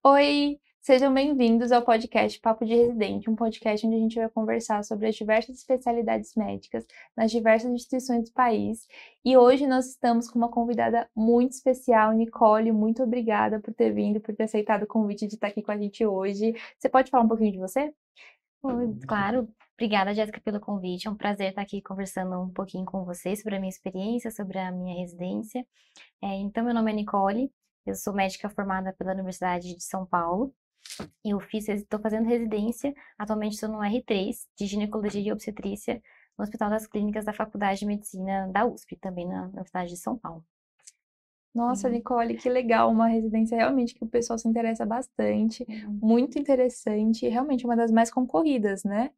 Oi, sejam bem-vindos ao podcast Papo de Residente, um podcast onde a gente vai conversar sobre as diversas especialidades médicas nas diversas instituições do país. E hoje nós estamos com uma convidada muito especial, Nicole. Muito obrigada por ter vindo, por ter aceitado o convite de estar aqui com a gente hoje. Você pode falar um pouquinho de você? Oi, claro. Obrigada, Jéssica, pelo convite. É um prazer estar aqui conversando um pouquinho com vocês sobre a minha experiência, sobre a minha residência. Então, meu nome é Nicole, eu sou médica formada pela Universidade de São Paulo. Estou fazendo residência, atualmente estou no R3 de ginecologia e obstetrícia no Hospital das Clínicas da Faculdade de Medicina da USP, também na Universidade de São Paulo. Nossa, Uhum. Nicole, que legal, uma residência realmente que o pessoal se interessa bastante, Uhum. muito interessante e realmente uma das mais concorridas, né?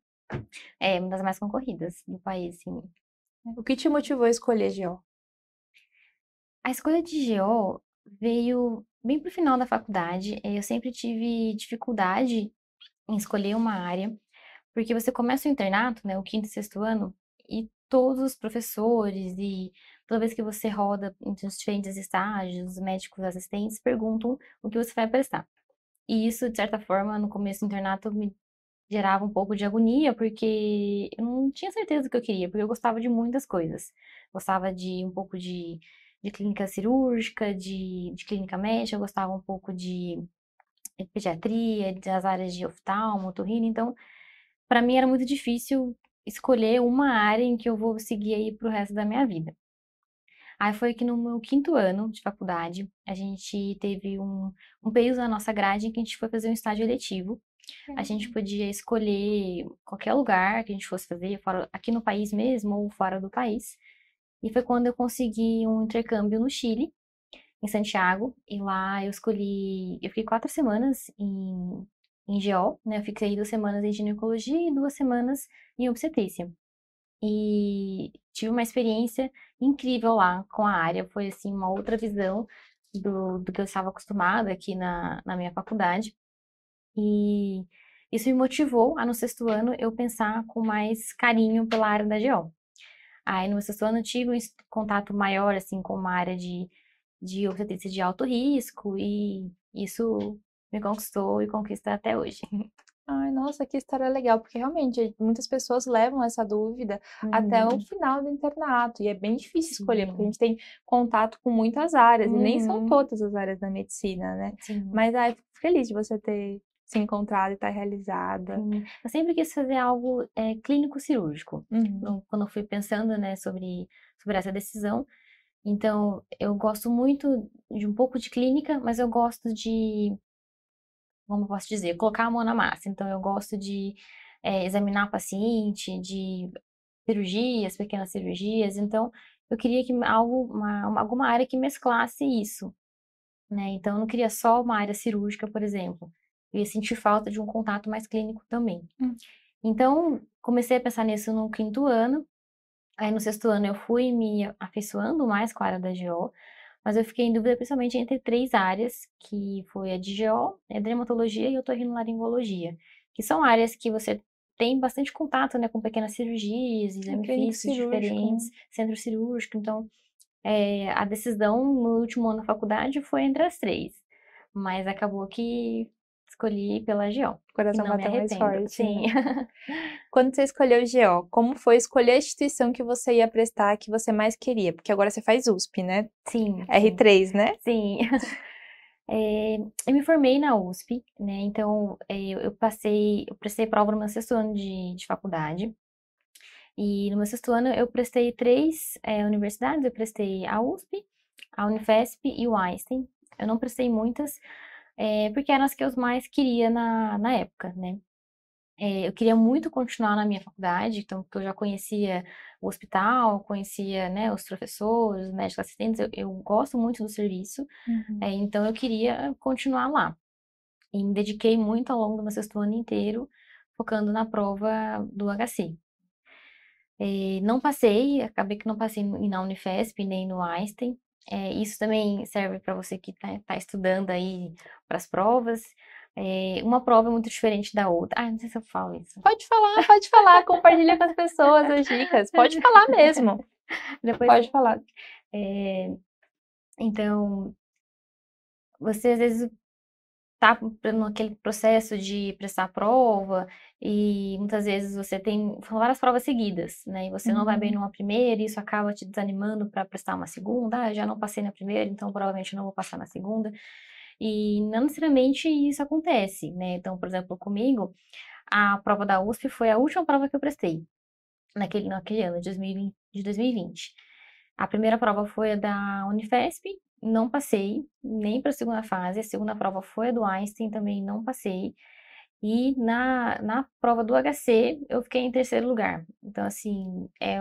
É uma das mais concorridas do país, sim. O que te motivou a escolher GO? A escolha de GO veio bem pro final da faculdade. Eu sempre tive dificuldade em escolher uma área, porque você começa o internato, né, o quinto e sexto ano, e todos os professores e toda vez que você roda entre os diferentes estágios, os médicos assistentes perguntam o que você vai prestar. E isso, de certa forma, no começo do internato me gerava um pouco de agonia, porque eu não tinha certeza do que eu queria, porque eu gostava de muitas coisas. Gostava de um pouco de clínica cirúrgica, de clínica médica, eu gostava um pouco de pediatria, das áreas de oftalmo, otorrino, então, para mim era muito difícil escolher uma área em que eu vou seguir aí pro resto da minha vida. Aí foi que no meu quinto ano de faculdade, a gente teve um período na nossa grade em que a gente foi fazer um estágio eletivo. A gente podia escolher qualquer lugar que a gente fosse fazer, aqui no país mesmo ou fora do país. E foi quando eu consegui um intercâmbio no Chile, em Santiago, e lá eu fiquei 4 semanas em GO, né? Eu fiquei 2 semanas em ginecologia e 2 semanas em obstetrícia. E tive uma experiência incrível lá com a área, foi assim uma outra visão do que eu estava acostumada aqui na minha faculdade. E isso me motivou a no sexto ano eu pensar com mais carinho pela área da GO. Aí no sexto ano eu tive um contato maior assim com uma área de obstetrícia de alto risco e isso me conquistou e conquista até hoje. Ai, nossa, que história legal, porque realmente muitas pessoas levam essa dúvida até o Uhum, final do internato, e é bem difícil escolher, porque a sim. gente tem contato com muitas áreas, e nem são Uhum, todas as áreas da medicina, né? sim. Mas, ai, fico feliz de você ter se encontrado e estar realizada. Sim, eu sempre quis fazer algo clínico cirúrgico. Uhum. Então, quando eu fui pensando, né, sobre essa decisão, então eu gosto muito de um pouco de clínica, mas eu gosto de, como eu posso dizer, colocar a mão na massa. Então eu gosto de examinar paciente, de cirurgias, pequenas cirurgias. Então eu queria que alguma área que mesclasse isso, né? Então eu não queria só uma área cirúrgica, por exemplo. Eu ia sentir falta de um contato mais clínico também. Hum. Então, comecei a pensar nisso no quinto ano. Aí no sexto ano eu fui me afeiçoando mais com a área da GO, mas eu fiquei em dúvida principalmente entre três áreas, que foi a de GO, a dermatologia e otorrinolaringologia, que são áreas que você tem bastante contato, né, com pequenas cirurgias, É exame clínico físicos cirúrgico, né? diferentes, centro cirúrgico. Então, a decisão no último ano da faculdade foi entre as três, mas acabou que escolhi pela GO, O e coração não me bateu mais arrependo. forte, Sim. né? Quando você escolheu o GO, como foi escolher a instituição que você ia prestar, que você mais queria? Porque agora você faz USP, né? Sim, sim, R3, né? sim. Eu me formei na USP, né? Então, eu prestei prova no meu sexto ano de faculdade. E no meu sexto ano eu prestei três universidades, eu prestei a USP, a Unifesp e o Einstein. Eu não prestei muitas, porque eram as que eu mais queria na época, né? Eu queria muito continuar na minha faculdade, então, porque eu já conhecia o hospital, conhecia, né, os professores, os médicos assistentes, eu gosto muito do serviço, Uhum. então eu queria continuar lá. E me dediquei muito ao longo do meu sexto ano inteiro, focando na prova do HC. Não passei, acabei que não passei na Unifesp nem no Einstein. Isso também serve para você que está estudando aí para as provas. Uma prova é muito diferente da outra. Ah, não sei se eu falo isso. Pode falar, compartilha com as pessoas as dicas. Pode falar mesmo. Depois, Pode falar. é, então, você às vezes tá naquele processo de prestar a prova e muitas vezes você são várias provas seguidas, né? E você não vai bem numa primeira e isso acaba te desanimando para prestar uma segunda. Ah, eu já não passei na primeira, então provavelmente não vou passar na segunda. E não necessariamente isso acontece, né? Então, por exemplo, comigo, a prova da USP foi a última prova que eu prestei naquele ano de 2020. A primeira prova foi a da Unifesp, não passei, nem para a segunda fase. A segunda prova foi a do Einstein, também não passei. E na prova do HC, eu fiquei em terceiro lugar. Então, assim, é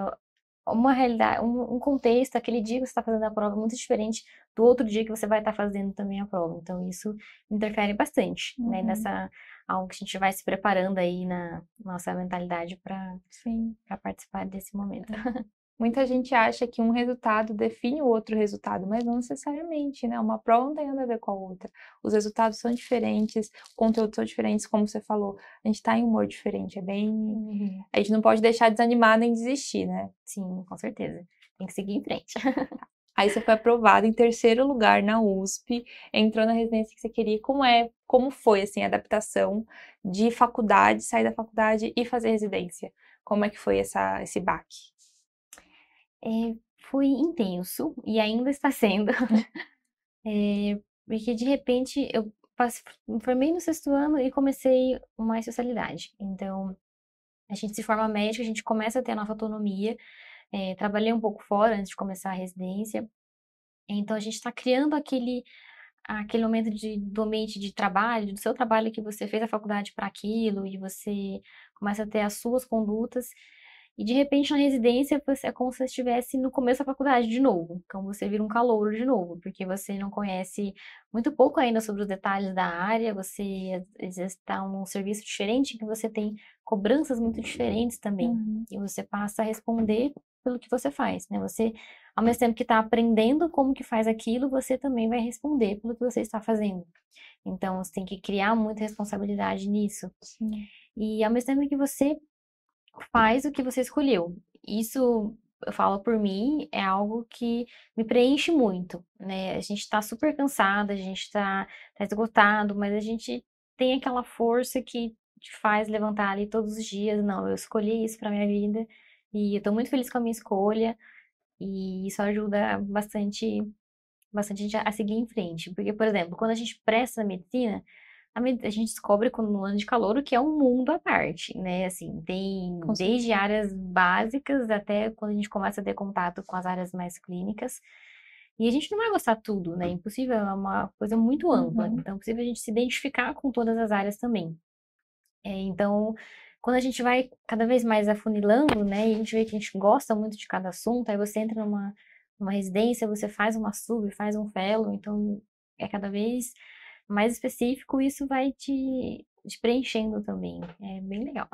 uma realidade, um contexto, aquele dia que você está fazendo a prova é muito diferente do outro dia que você vai estar fazendo também a prova. Então, isso interfere bastante, né? Nessa, algo que a gente vai se preparando aí na nossa mentalidade para participar desse momento. Muita gente acha que um resultado define o outro resultado, mas não necessariamente, né? Uma prova não tem nada a ver com a outra. Os resultados são diferentes, os conteúdos são diferentes, como você falou. A gente tá em humor diferente, é bem... A gente não pode deixar de desanimar nem desistir, né? Sim, com certeza. Tem que seguir em frente. Aí você foi aprovado em terceiro lugar na USP, entrou na residência que você queria. Como foi, assim, a adaptação de faculdade, sair da faculdade e fazer residência? Como é que foi esse baque? Foi intenso e ainda está sendo. Porque de repente eu me formei no sexto ano e comecei uma especialidade. Então, a gente se forma médico, a gente começa a ter a nossa autonomia. Trabalhei um pouco fora antes de começar a residência. Então, a gente está criando aquele momento do ambiente de trabalho, do seu trabalho que você fez a faculdade para aquilo, e você começa a ter as suas condutas. E de repente na residência é como se você estivesse no começo da faculdade de novo. Então você vira um calouro de novo, porque você não conhece muito pouco ainda sobre os detalhes da área, você às vezes está num serviço diferente que você tem cobranças muito diferentes também. E você passa a responder pelo que você faz, né? Você, ao mesmo tempo que está aprendendo como que faz aquilo, você também vai responder pelo que você está fazendo. Então você tem que criar muita responsabilidade nisso. Sim. E ao mesmo tempo que você faz o que você escolheu. Isso, eu falo por mim, é algo que me preenche muito, né? A gente tá super cansada, a gente tá esgotado, mas a gente tem aquela força que te faz levantar ali todos os dias. Não, eu escolhi isso pra minha vida e eu tô muito feliz com a minha escolha e isso ajuda bastante a gente a seguir em frente. Porque, por exemplo, quando a gente presta medicina, a gente descobre no ano de calouro que é um mundo à parte, né? Assim, tem desde áreas básicas até quando a gente começa a ter contato com as áreas mais clínicas. E a gente não vai gostar tudo, né? Impossível, é uma coisa muito ampla. Então, é possível a gente se identificar com todas as áreas também. Então, quando a gente vai cada vez mais afunilando, né? E a gente vê que a gente gosta muito de cada assunto, aí você entra numa residência, você faz uma sub, faz um fellow, então é cada vez mais específico, isso vai te preenchendo também. É bem legal.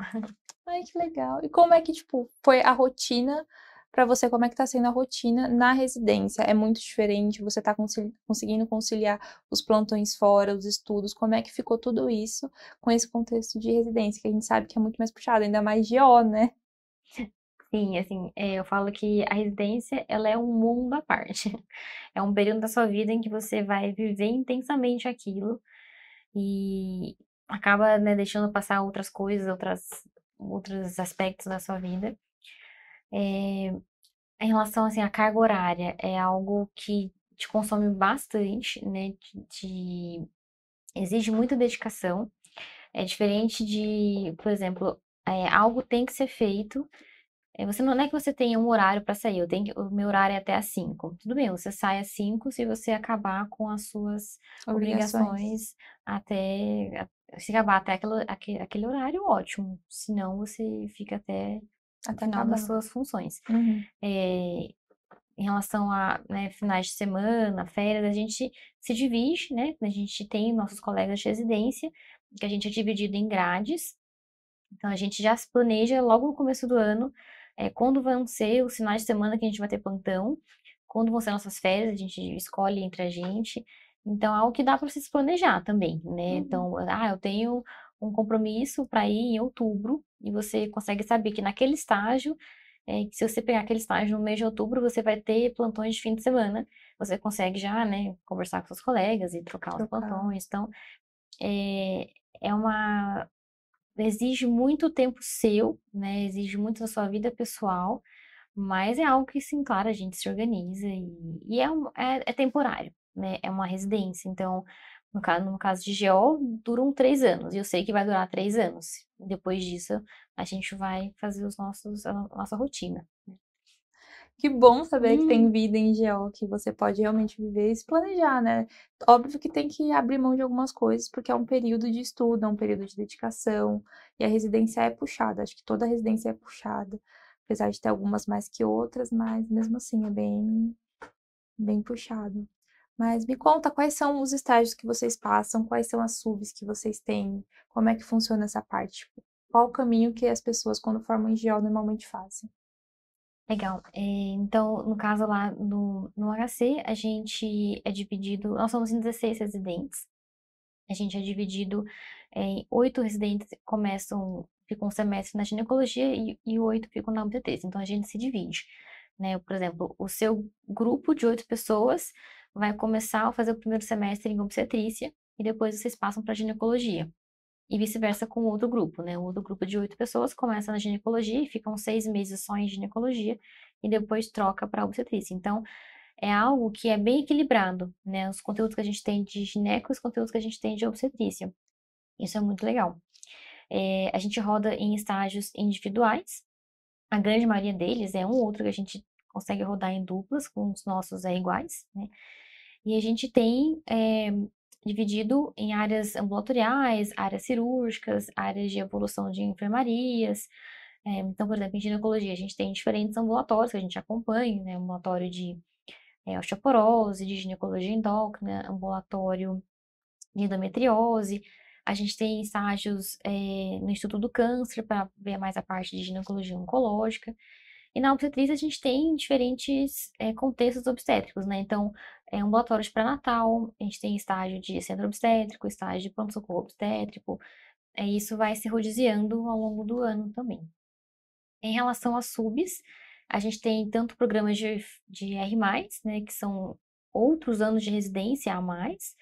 Ai, que legal. E como é que, tipo, foi a rotina pra você? Como é que tá sendo a rotina na residência? É muito diferente? Você tá conseguindo conciliar os plantões fora, os estudos? Como é que ficou tudo isso com esse contexto de residência, que a gente sabe que é muito mais puxado, ainda mais de O, né? Sim, assim, eu falo que a residência, ela é um mundo à parte. É um período da sua vida em que você vai viver intensamente aquilo e acaba, né, deixando passar outras coisas, outros aspectos da sua vida. Em relação, assim, à carga horária, é algo que te consome bastante, né, exige muita dedicação. É diferente por exemplo, algo tem que ser feito. Você não é que você tenha um horário para sair, o meu horário é até às 5. Tudo bem, você sai às 5 se você acabar com as suas obrigações se acabar até aquele horário, ótimo. Senão você fica até o final das suas funções. Em relação a, né, finais de semana, férias, a gente se divide, né? A gente tem nossos colegas de residência, que a gente é dividido em grades. Então, a gente já se planeja logo no começo do ano, quando vão ser os finais de semana que a gente vai ter plantão, quando vão ser nossas férias, a gente escolhe entre a gente. Então, é algo que dá para se planejar também, né? Então, eu tenho um compromisso para ir em outubro, e você consegue saber que naquele estágio, que se você pegar aquele estágio no mês de outubro, você vai ter plantões de fim de semana. Você consegue já, né, conversar com seus colegas e trocar os plantões. Então, é uma exige muito tempo seu, né? Exige muito da sua vida pessoal, mas é algo que, sim, claro, a gente se organiza e é temporário, né? É uma residência. Então, no caso de GO, duram 3 anos. E eu sei que vai durar 3 anos. Depois disso, a gente vai fazer a nossa rotina. Que bom saber que tem Hum, vida em GO, que você pode realmente viver e se planejar, né. Óbvio que tem que abrir mão de algumas coisas, porque é um período de estudo, é um período de dedicação, e a residência é puxada, acho que toda residência é puxada, apesar de ter algumas mais que outras, mas mesmo assim é bem puxado. Mas me conta quais são os estágios que vocês passam, quais são as subs que vocês têm, como é que funciona essa parte? Tipo, qual o caminho que as pessoas quando formam em GO normalmente fazem? legal. Então, no caso lá no HC, a gente é dividido, nós somos em 16 residentes. A gente é dividido em 8 residentes que ficam um semestre na ginecologia e 8 ficam na obstetrícia. Então a gente se divide, né? Por exemplo, o seu grupo de 8 pessoas vai começar a fazer o primeiro semestre em obstetrícia e depois vocês passam para ginecologia. E vice-versa com o outro grupo, né? O outro grupo de 8 pessoas começa na ginecologia e ficam 6 meses só em ginecologia e depois troca para obstetrícia. Então, é algo que é bem equilibrado, né? Os conteúdos que a gente tem de gineco e os conteúdos que a gente tem de obstetrícia. Isso é muito legal. A gente roda em estágios individuais. A grande maioria deles é um ou outro que a gente consegue rodar em duplas, com os nossos iguais, né? E a gente tem dividido em áreas ambulatoriais, áreas cirúrgicas, áreas de evolução de enfermarias. Então, por exemplo, em ginecologia, a gente tem diferentes ambulatórios que a gente acompanha, né? Ambulatório de osteoporose, de ginecologia endócrina, ambulatório de endometriose. A gente tem estágios no Instituto do Câncer para ver mais a parte de ginecologia oncológica. E na obstetrícia a gente tem diferentes contextos obstétricos, né? Então, ambulatório de pré-natal, a gente tem estágio de centro obstétrico, estágio de pronto-socorro obstétrico. Isso vai se rodiziando ao longo do ano também. Em relação às subs, a gente tem tanto programas de R+, né, que são outros anos de residência a mais,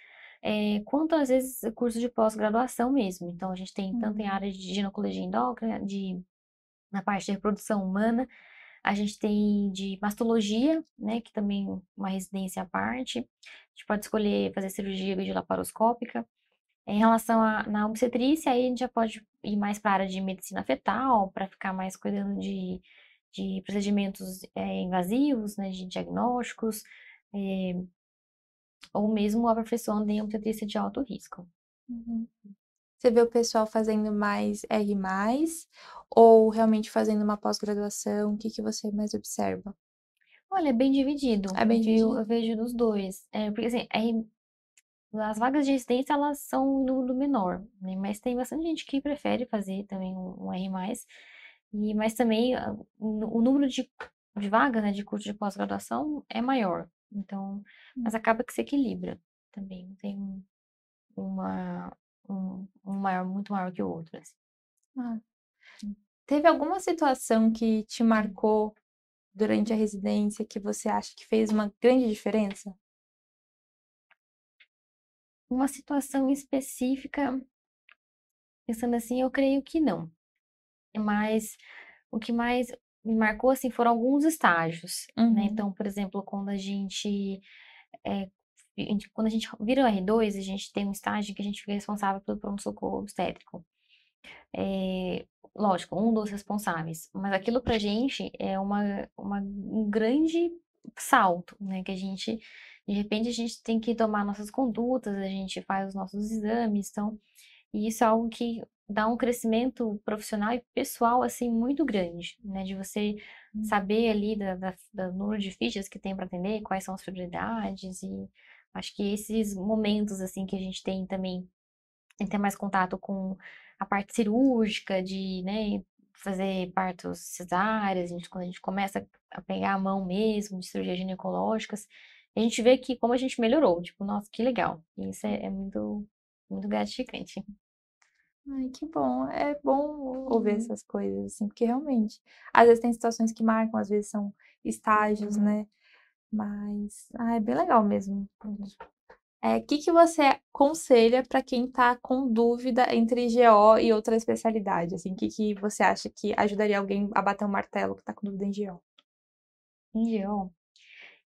quanto às vezes cursos de pós-graduação mesmo. Então, a gente tem tanto em Uhum. área de ginecologia endócrina, na parte de reprodução humana, a gente tem de mastologia, né, que também é uma residência à parte. A gente pode escolher fazer cirurgia videolaparoscópica. Em relação na obstetrícia, aí a gente já pode ir mais para a área de medicina fetal, para ficar mais cuidando de procedimentos invasivos, né, de diagnósticos, eh, ou mesmo aperfeiçoando em obstetrícia de alto risco. Uhum. Você vê o pessoal fazendo mais R+, ou realmente fazendo uma pós-graduação? O que que você mais observa? Olha, é bem dividido, É bem viu? Eu dividido? vejo dos dois. Porque assim, as vagas de residência, elas são em número menor, né? Mas tem bastante gente que prefere fazer também um R+. Mas também o número de vagas, né, de curso de pós-graduação é maior. Então, mas Hum. acaba que se equilibra também. Não tem uma, um maior, muito maior que o outro, assim. Ah, teve alguma situação que te Hum. marcou durante a residência que você acha que fez uma grande diferença? Uma situação específica, pensando assim, eu creio que não. Mas o que mais me marcou, assim, foram alguns estágios, né? Uhum. Então, por exemplo, eh, quando a gente vira o R2, a gente tem um estágio que a gente fica responsável pelo pronto-socorro obstétrico. Lógico, um dos responsáveis, mas aquilo pra gente é um grande salto, né? Que de repente, a gente tem que tomar nossas condutas, a gente faz os nossos exames, então, e isso é algo que dá um crescimento profissional e pessoal, assim, muito grande, né? De você Hum. saber ali do número de fichas que tem para atender, quais são as prioridades, e acho que esses momentos, assim, que a gente tem também em ter mais contato com a parte cirúrgica, de, né, fazer partos cesáreas, quando a gente começa a pegar a mão mesmo, de cirurgias ginecológicas, a gente vê que como a gente melhorou, tipo, nossa, que legal. E isso é muito, muito gratificante. Ai, que bom. É bom ouvir Uhum. essas coisas, assim, porque realmente, às vezes tem situações que marcam, às vezes são estágios, né, mas, é bem legal mesmo. Que você aconselha para quem está com dúvida entre GO e outra especialidade? Assim, que você acha que ajudaria alguém a bater o martelo que está com dúvida em GO? Em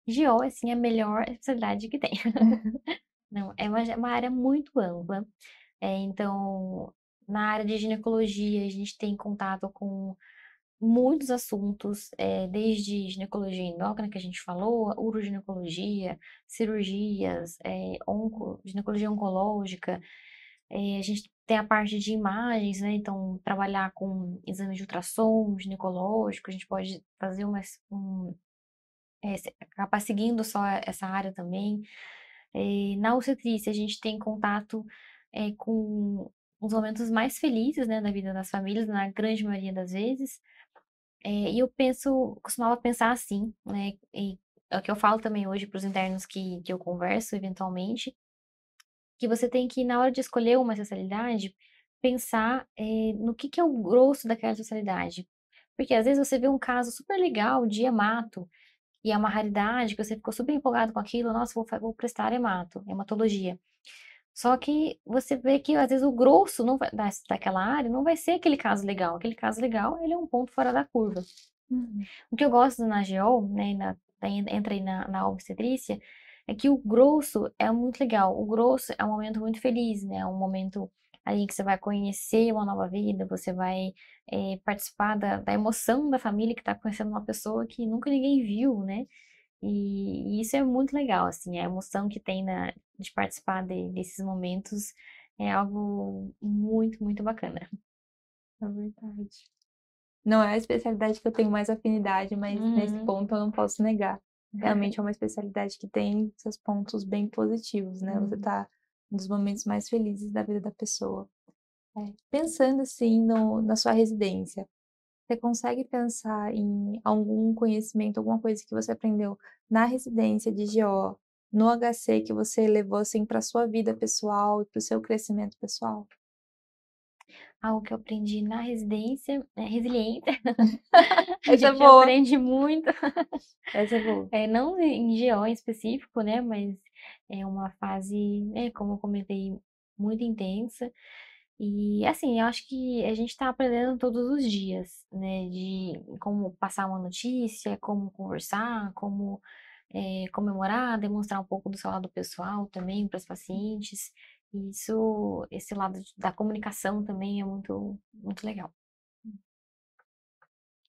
GO, assim, é a melhor especialidade que tem. Não, é uma área muito ampla. Então, na área de ginecologia, a gente tem contato com muitos assuntos, desde ginecologia endócrina, que a gente falou, uroginecologia, cirurgias, ginecologia oncológica. A gente tem a parte de imagens, né? Então, trabalhar com exames de ultrassom ginecológico, a gente pode fazer acabar seguindo só essa área também. Na obstetrícia, a gente tem contato com os momentos mais felizes, né, da vida das famílias, na grande maioria das vezes. E eu costumava pensar assim, né, e é o que eu falo também hoje para os internos que eu converso eventualmente, que você tem que, na hora de escolher uma especialidade, pensar no que é o grosso daquela especialidade. Porque às vezes você vê um caso super legal de hemato, e é uma raridade, que você ficou super empolgado com aquilo, nossa, vou prestar hematologia. Só que você vê que às vezes o grosso não daquela área não vai ser aquele caso legal. Aquele caso legal, ele é um ponto fora da curva. Uhum. O que eu gosto na GO, né, entra aí na obstetrícia, é que o grosso é muito legal. O grosso é um momento muito feliz, né? É um momento aí que você vai conhecer uma nova vida, você vai participar da emoção da família que está conhecendo uma pessoa que nunca ninguém viu, né? E isso é muito legal, assim, a emoção que tem de participar desses momentos é algo muito, muito bacana. É verdade. Não é a especialidade que eu tenho mais afinidade, mas nesse Uhum. ponto eu não posso negar. Realmente é uma especialidade que tem seus pontos bem positivos, né? Você Uhum. tá nos momentos mais felizes da vida da pessoa. Pensando assim na sua residência, você consegue pensar em algum conhecimento, alguma coisa que você aprendeu na residência de GO, no HC, que você levou assim para sua vida pessoal e para o seu crescimento pessoal? Algo que eu aprendi na residência é resiliência. A Essa é gente boa, aprende muito, essa é boa. não em GO em específico, né, mas é uma fase, né, como eu comentei, muito intensa. E, assim, eu acho que a gente está aprendendo todos os dias, né, de como passar uma notícia, como conversar, como comemorar, demonstrar um pouco do seu lado pessoal também para os pacientes. Esse lado da comunicação também é muito, muito legal.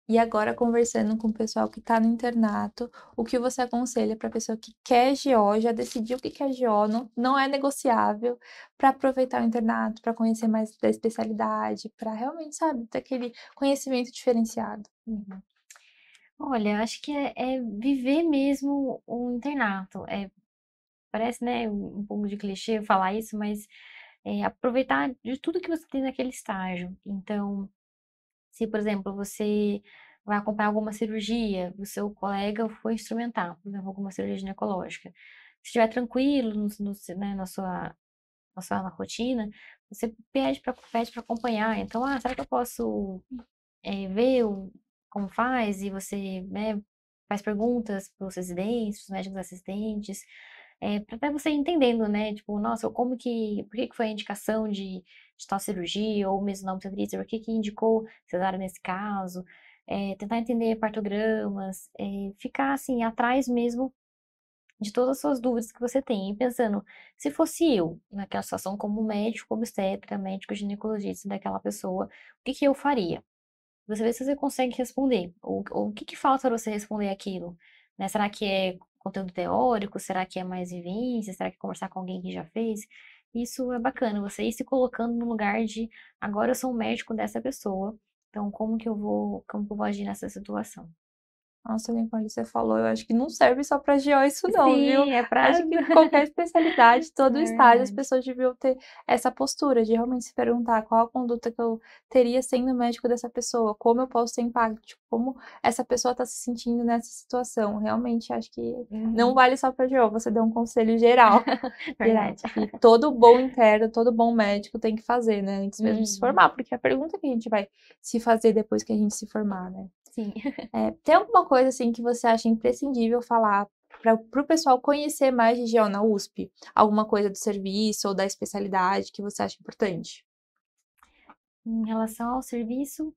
E agora conversando com o pessoal que está no internato, o que você aconselha para a pessoa que quer GO, já decidiu que quer GO, não é negociável, para aproveitar o internato, para conhecer mais da especialidade, para realmente, sabe, ter aquele conhecimento diferenciado? Uhum. Olha, acho que é viver mesmo o internato. Parece, né, um pouco de clichê falar isso, mas aproveitar de tudo que você tem naquele estágio. Então, se, por exemplo, você vai acompanhar alguma cirurgia, o seu colega foi instrumentar, por exemplo, alguma cirurgia ginecológica. Se estiver tranquilo né, na sua rotina, você pede para acompanhar. Então, será que eu posso ver como faz? E você, né, faz perguntas para os residentes, para os médicos assistentes, para até você ir entendendo, né? Tipo, nossa, por que que foi a indicação de tal cirurgia, ou mesmo na obstetrícia, por que que indicou cesárea nesse caso? Tentar entender partogramas, ficar assim, atrás mesmo de todas as suas dúvidas que você tem, e pensando, se fosse eu, naquela situação como médico obstetra, médico ginecologista daquela pessoa, o que que eu faria? Você vê se você consegue responder. Ou o que que falta para você responder aquilo, né? Será que é conteúdo teórico? Será que é mais vivência? Será que é conversar com alguém que já fez? Isso é bacana, você ir se colocando no lugar de agora eu sou um médico dessa pessoa, então como que eu vou agir nessa situação? Nossa, Nicole, você falou, eu acho que não serve só para GO isso não, viu? Sim, é pra. Acho que qualquer especialidade, todo É estágio, as verdade. pessoas deviam ter essa postura de realmente se perguntar qual a conduta que eu teria sendo médico dessa pessoa, como eu posso ter impacto, tipo, como essa pessoa está se sentindo nessa situação. Realmente acho que não Uhum. vale só para GO, você deu um conselho geral, geral, Verdade. que todo bom interno, todo bom médico tem que fazer, né, antes mesmo de se Uhum. formar, porque é a pergunta que a gente vai se fazer depois que a gente se formar, né? Sim. Tem alguma coisa, assim, que você acha imprescindível falar para o pessoal conhecer mais de GO na USP? Alguma coisa do serviço ou da especialidade que você acha importante? Em relação ao serviço,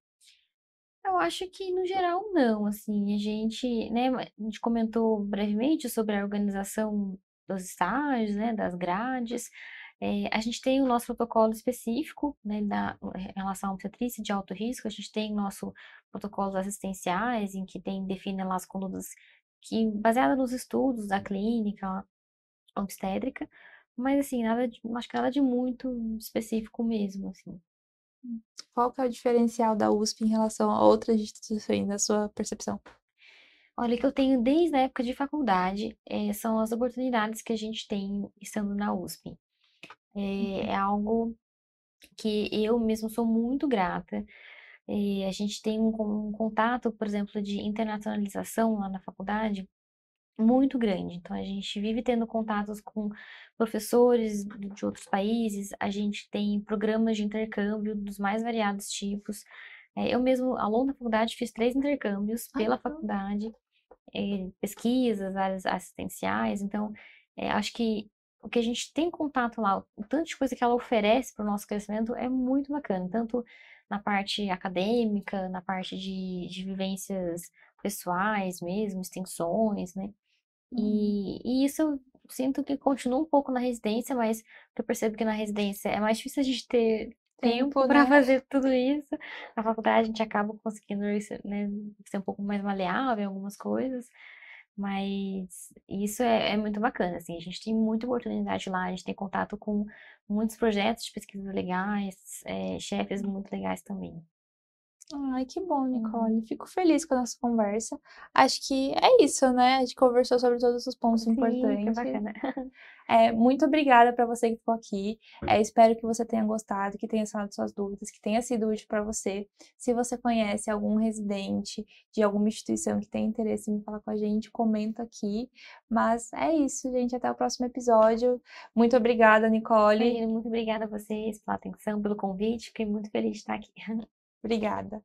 eu acho que no geral não, assim, a gente, né, a gente comentou brevemente sobre a organização dos estágios, né, das grades. A gente tem o nosso protocolo específico, né, em relação à obstetrícia de alto risco. A gente tem o nosso protocolos assistenciais, em que define lá as condutas que, baseada nos estudos da clínica obstétrica, mas assim, acho que nada de muito específico mesmo, assim. Qual que é o diferencial da USP em relação a outras instituições, na sua percepção? Olha, que eu tenho desde a época de faculdade, são as oportunidades que a gente tem estando na USP. É algo que eu mesmo sou muito grata. A gente tem um contato, por exemplo, de internacionalização lá na faculdade muito grande. Então, a gente vive tendo contatos com professores de outros países, a gente tem programas de intercâmbio dos mais variados tipos. Eu mesmo, ao longo da faculdade, fiz 3 intercâmbios pela faculdade, pesquisas, áreas assistenciais. Então, acho que o que a gente tem contato lá, o tanto de coisa que ela oferece para o nosso crescimento é muito bacana, tanto na parte acadêmica, na parte de vivências pessoais mesmo, extensões, né? E isso eu sinto que continua um pouco na residência, mas que eu percebo que na residência é mais difícil a gente ter tempo Tempo, para né? fazer tudo isso. Na faculdade a gente acaba conseguindo, né, ser um pouco mais maleável em algumas coisas, mas isso é muito bacana, assim. A gente tem muita oportunidade lá, a gente tem contato com muitos projetos de pesquisa legais, chefes muito legais também. Ai, que bom, Nicole. Uhum. Fico feliz com a nossa conversa. Acho que é isso, né? A gente conversou sobre todos os pontos Sim, que importantes. bacana. Muito obrigada para você que ficou aqui. Espero que você tenha gostado, que tenha sanado suas dúvidas, que tenha sido útil para você. Se você conhece algum residente de alguma instituição que tem interesse em falar com a gente, comenta aqui. Mas é isso, gente. Até o próximo episódio. Muito obrigada, Nicole. Imagina, muito obrigada a vocês pela atenção, pelo convite. Fiquei muito feliz de estar aqui. Obrigada.